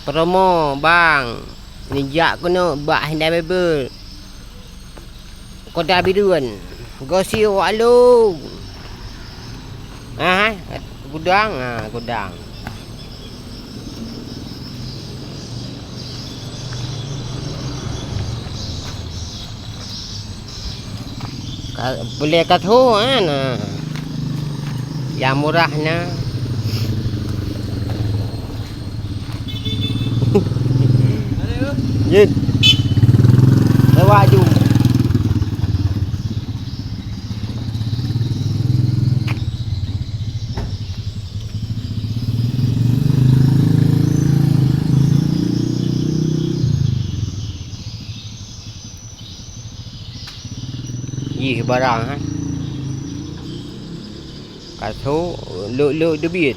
promo bang. Nijak kuno bak hindai bebel. Koda biruan. Gosi walu. Gudang, gudang. Boleh katu nah. Yang murahnya. Jin. Lewat ju. Gì barang ha. Cả số lượng lượng được biết